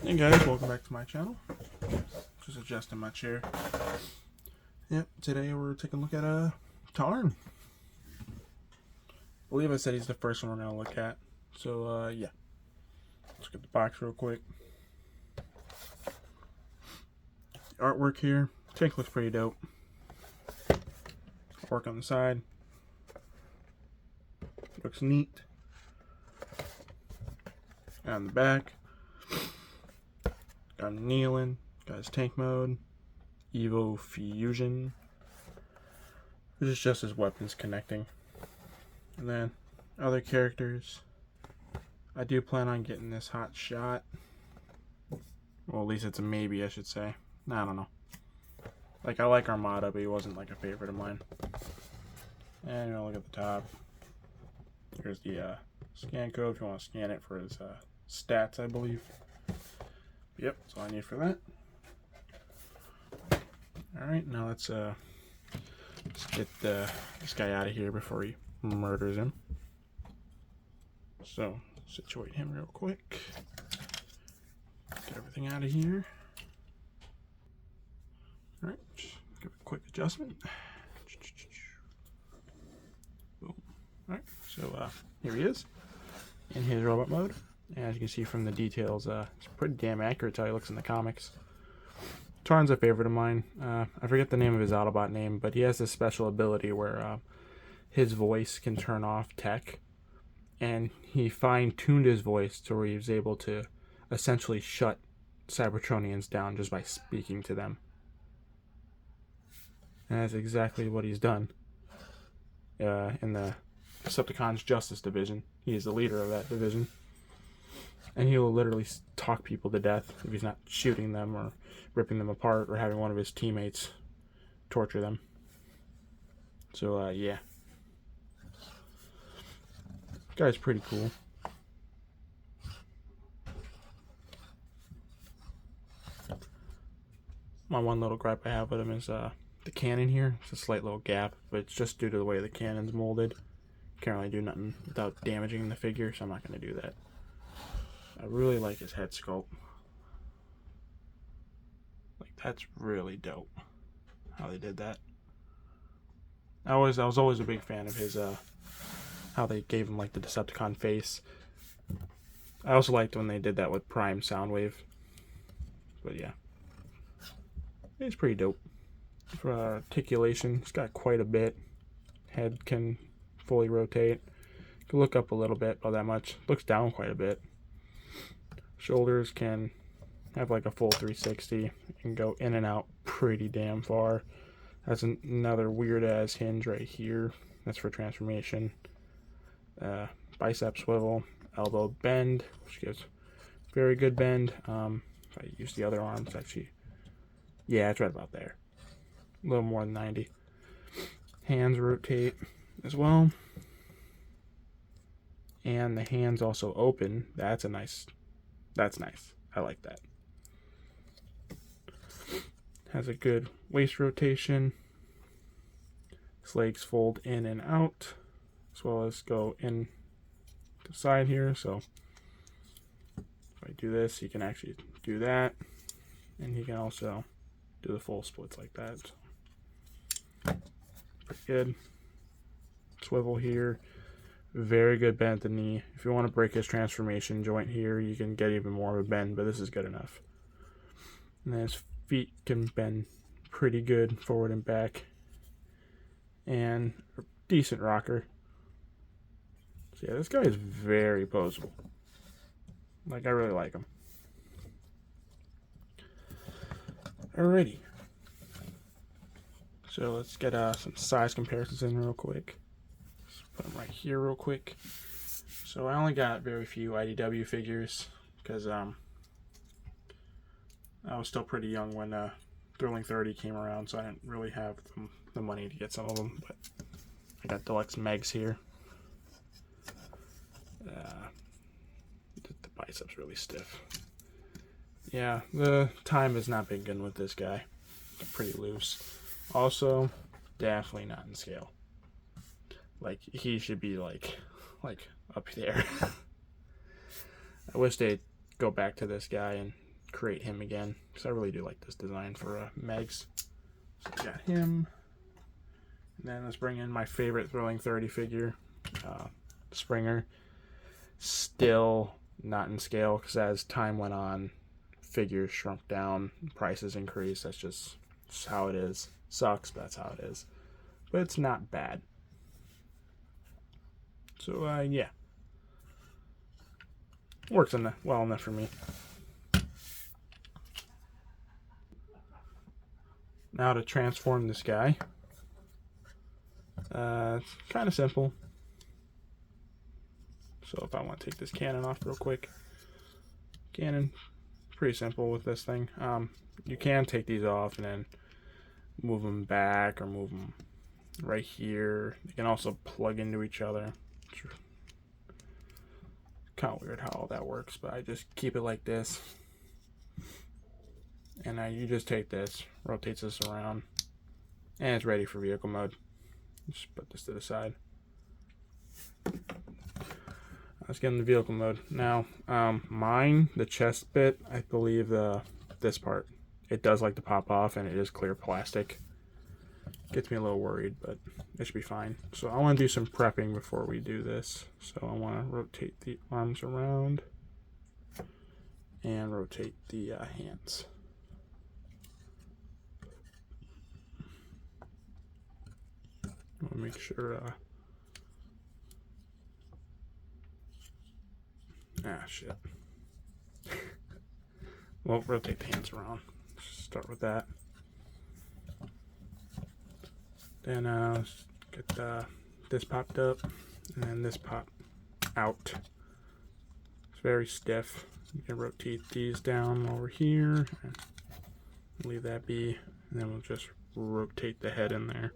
Hey guys, welcome back to my channel. Just adjusting my chair. Yep, today we're taking a look at Tarn. I believe I said he's the first one we're going to look at. So, yeah. Let's get the box real quick. The artwork here. Tank looks pretty dope. Work on the side. Looks neat. And on the back. Got him kneeling. Got his tank mode. Evo Fusion. This is just his weapons connecting. And then other characters. I do plan on getting this hot shot. Well, at least it's a maybe, I should say. I don't know. Like, I like Armada, but he wasn't like a favorite of mine. And look at the top. Here's the scan code if you want to scan it for his stats, I believe. Yep, that's all I need for that. Alright, now let's get this guy out of here before he murders him. So, situate him real quick. Get everything out of here. Alright, give it a quick adjustment. Boom. Alright, so here he is in his robot mode. As you can see from the details, it's pretty damn accurate to how he looks in the comics. Tarn's a favorite of mine. I forget the name of his Autobot name, but he has this special ability where his voice can turn off tech. And he fine-tuned his voice to where he was able to essentially shut Cybertronians down just by speaking to them. And that's exactly what he's done in the Decepticon Justice Division. He is the leader of that division. And he will literally talk people to death if he's not shooting them or ripping them apart or having one of his teammates torture them. So, yeah. This guy's pretty cool. My one little gripe I have with him is the cannon here. It's a slight little gap, but it's just due to the way the cannon's molded. Can't really do nothing without damaging the figure, so I'm not going to do that. I really like his head sculpt. Like, that's really dope how they did that. I was always a big fan of his how they gave him like the Decepticon face. I also liked when they did that with Prime Soundwave. But yeah. He's pretty dope. For articulation, he's got quite a bit. Head can fully rotate. Can look up a little bit, not that much. Looks down quite a bit. Shoulders can have like a full 360 and go in and out pretty damn far. That's another weird ass hinge right here. That's for transformation. Bicep swivel, elbow bend, which gives very good bend. If I use the other arm, it's actually, yeah, it's right about there. A little more than 90. Hands rotate as well. And the hands also open. That's nice. I like that. Has a good waist rotation. His legs fold in and out, as well as go in the side here. So if I do this, he can actually do that. And he can also do the full splits like that. So, pretty good. Swivel here. Very good bend at the knee. If you want to break his transformation joint here, you can get even more of a bend, but this is good enough. And then his feet can bend pretty good forward and back. And a decent rocker. So yeah, this guy is very poseable. Like, I really like him. Alrighty. So let's get some size comparisons in real quick. Put them right here real quick. So I only got very few IDW figures because I was still pretty young when Thrilling 30 came around, so I didn't really have the money to get some of them. But I got Deluxe Megs here. The bicep's really stiff. Yeah, the time has not been good with this guy. Pretty loose. Also, definitely not in scale. Like, he should be like up there. I wish they'd go back to this guy and create him again, because I really do like this design for Megs. So I got him. And then let's bring in my favorite Thrilling 30 figure, Springer. Still not in scale, because as time went on, figures shrunk down, prices increased. That's just how it is. Sucks, but that's how it is. But it's not bad. So, yeah. Works well enough for me. Now to transform this guy. It's kind of simple. So if I want to take this cannon off real quick. Cannon, pretty simple with this thing. You can take these off and then move them back or move them right here. They can also plug into each other. It's kind of weird how all that works, but I just keep it like this. And now you just take this, rotates this around, and it's ready for vehicle mode. Just put this to the side. Let's get in the vehicle mode. Now, the chest bit, I believe this part, it does like to pop off, and it is clear plastic. Gets me a little worried, but it should be fine. So I want to do some prepping before we do this. So I want to rotate the arms around and rotate the hands. I want to make sure shit. Well, rotate the hands around. Start with that. Then let's get this popped up, and then this pop out. It's very stiff. You can rotate these down over here, and leave that be, and then we'll just rotate the head in there.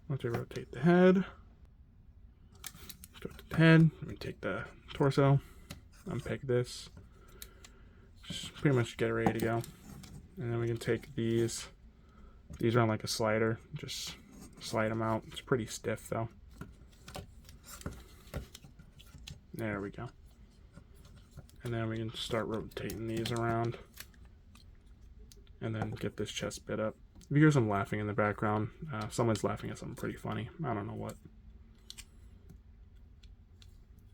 Once we rotate the head, we take the torso, unpeg this, just pretty much get it ready to go. And then we can take these are on like a slider, just slide them out. It's pretty stiff though. There we go. And then we can start rotating these around and then get this chest bit up. If you hear some laughing in the background, someone's laughing at something pretty funny. I don't know what.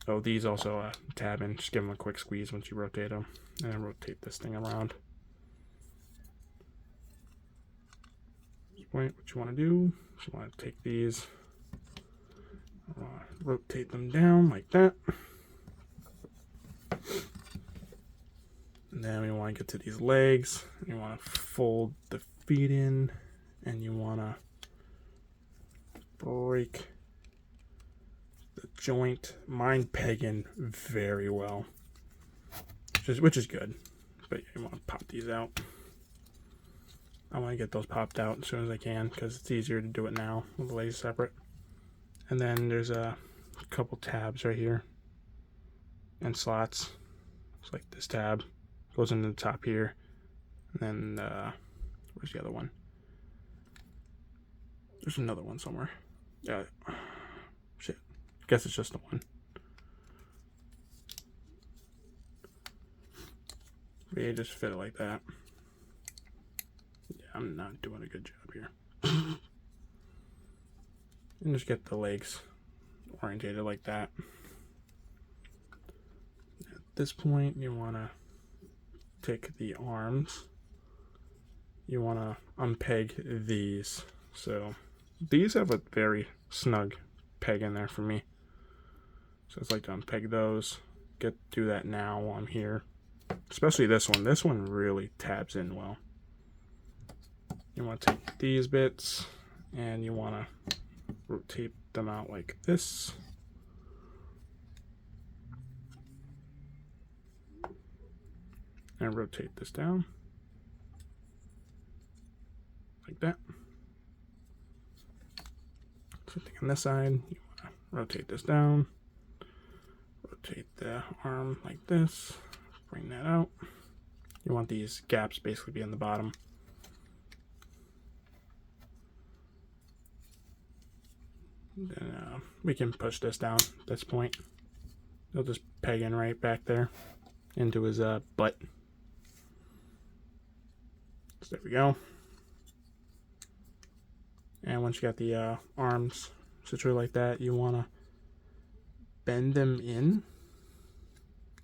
Oh, these also tab in. Just give them a quick squeeze once you rotate them. And then rotate this thing around. At this point, what you want to do is you want to take these, rotate them down like that. And then we want to get to these legs. You want to fold the feet in, and you want to break the joint. Mine pegging very well, which is good. But you want to pop these out. I want to get those popped out as soon as I can because it's easier to do it now with the legs separate. And then there's a couple tabs right here and slots. It's like this tab goes into the top here, and then where's the other one? There's another one somewhere. Yeah, shit. Guess it's just the one. But yeah, just fit it like that. Yeah, I'm not doing a good job here. And just get the legs orientated like that. At this point, you want to take the arms. You want to unpeg these. So these have a very snug peg in there for me. So it's like to unpeg those. Do that now while I'm here. Especially this one. This one really tabs in well. You want to take these bits and you want to rotate them out like this. And rotate this down. Like that. Same thing on this side. You want to rotate this down. Rotate the arm like this. Bring that out. You want these gaps basically be in the bottom. Then we can push this down at this point. They'll just peg in right back there into his butt. So there we go. And once you got the arms situated like that, you want to bend them in.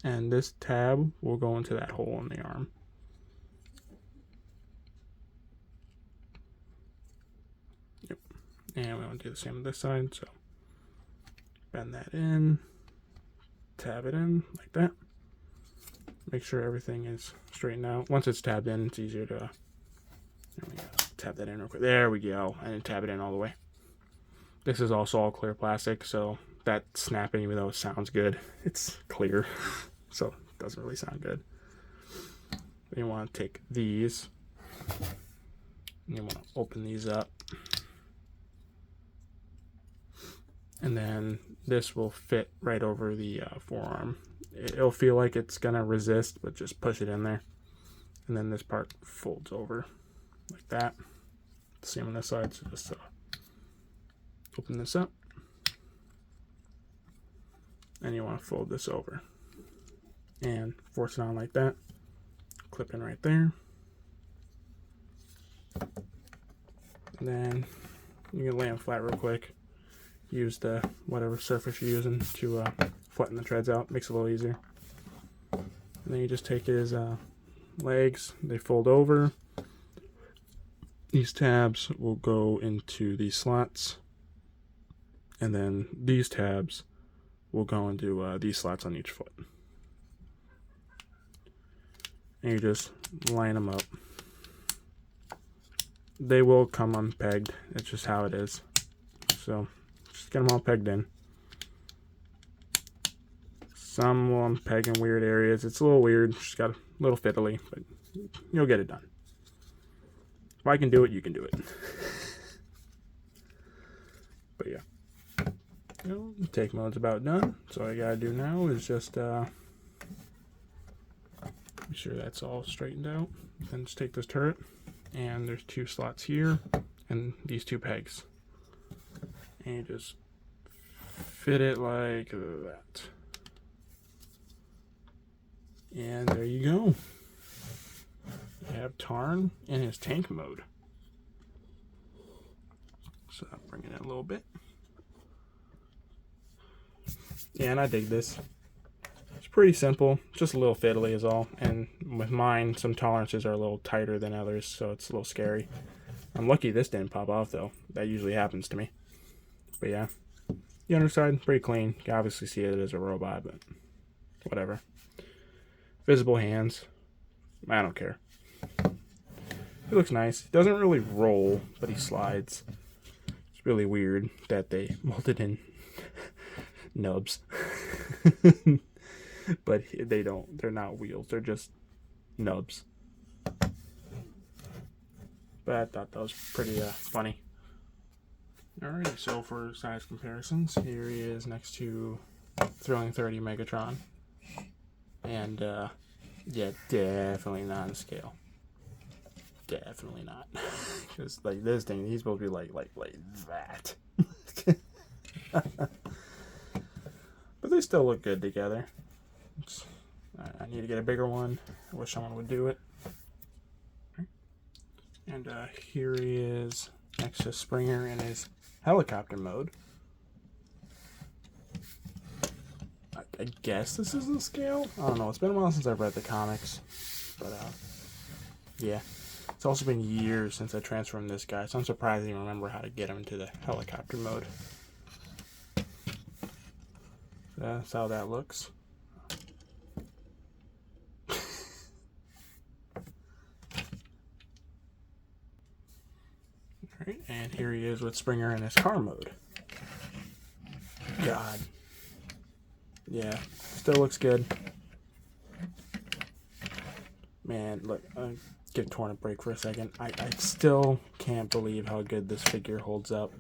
And this tab will go into that hole in the arm. Yep. And we want to do the same on this side. So bend that in, tab it in like that. Make sure everything is straightened out. Once it's tabbed in, it's easier to tab that in real quick. There we go. And then tab it in all the way. This is also all clear plastic, so that snapping, even though it sounds good, it's clear. So it doesn't really sound good. Then you want to take these, and you want to open these up. And then this will fit right over the forearm. It'll feel like it's going to resist, but just push it in there. And then this part folds over like that. Same on this side, so just open this up. And you want to fold this over. And force it on like that. Clip in right there. And then you can lay them flat real quick. Use the whatever surface you're using to flatten the treads out. Makes it a little easier. And then you just take his legs. They fold over. These tabs will go into these slots. And then these tabs will go into these slots on each foot. And you just line them up. They will come unpegged. It's just how it is. So just get them all pegged in. Some will unpeg in weird areas. It's a little weird. Just got a little fiddly, but you'll get it done. If I can do it, you can do it. But yeah. The take mode's about done. So all I gotta do now is just make sure that's all straightened out. Then just take this turret, and there's two slots here, and these two pegs. And you just fit it like that. And there you go. You have Tarn in his tank mode. So I'll bring it in a little bit. Yeah, and I dig this. It's pretty simple, just a little fiddly is all. And with mine, some tolerances are a little tighter than others, so it's a little scary. I'm lucky this didn't pop off though. That usually happens to me. But yeah, the underside, pretty clean. You can obviously see it as a robot, but whatever. Visible hands, I don't care. He looks nice. He doesn't really roll, but he slides. It's really weird that they molded in nubs. But they don't. They're not wheels. They're just nubs. But I thought that was pretty funny. Alrighty, so for size comparisons, here he is next to Thrilling 30 Megatron. And, yeah, definitely not in scale. Definitely not. Because, like, this thing, he's supposed to be like that. But they still look good together. I need to get a bigger one. I wish someone would do it. And here he is next to Springer in his helicopter mode. I guess this is the scale? I don't know. It's been a while since I've read the comics. But, yeah. It's also been years since I transformed this guy, so I'm surprised I didn't remember how to get him into the helicopter mode. So that's how that looks. Alright, and here he is with Springer in his car mode. God. Yeah, still looks good. Man, look, give Torn a break for a second. I still can't believe how good this figure holds up.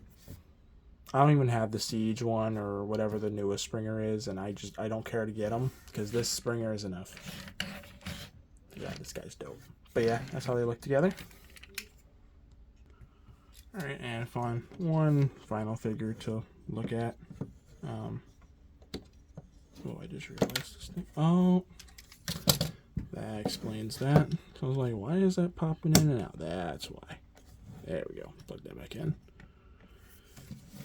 I don't even have the Siege one or whatever the newest Springer is, and I don't care to get them because this Springer is enough. Yeah, this guy's dope. But yeah, that's how they look together. Alright, and one final figure to look at. Oh, I just realized this thing. Oh, that explains that. So I was like, why is that popping in and out? That's why. There we go. Plug that back in.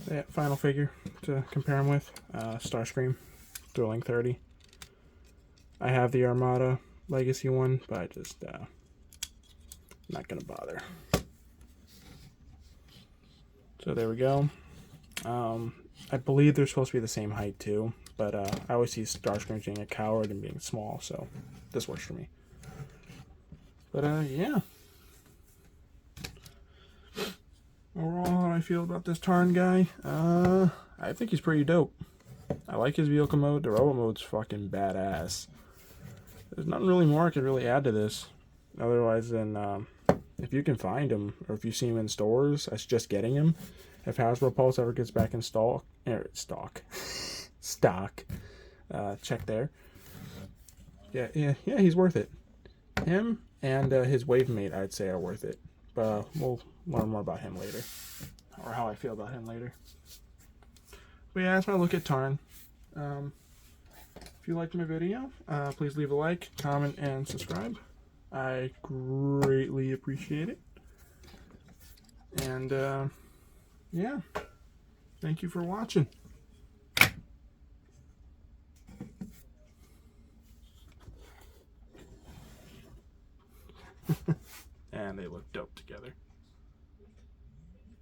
That final figure to compare him with, Starscream, Thrilling 30. I have the Armada Legacy one, but I just not gonna bother. So there we go. I believe they're supposed to be the same height too, but I always see Starscream being a coward and being small, so this works for me. But yeah. Overall, how do I feel about this Tarn guy? I think he's pretty dope. I like his vehicle mode. The robot mode's fucking badass. There's nothing really more I could really add to this. Otherwise than, if you can find him, or if you see him in stores, I suggest getting him. If Hasbro Pulse ever gets back in stock, check there. Yeah, he's worth it. Him and his wave mate, I'd say, are worth it. But we'll learn more about him later, or how I feel about him later. But yeah, that's my look at Tarn. If you liked my video, please leave a like, comment, and subscribe. I greatly appreciate it. And yeah, thank you for watching. And they look dope together.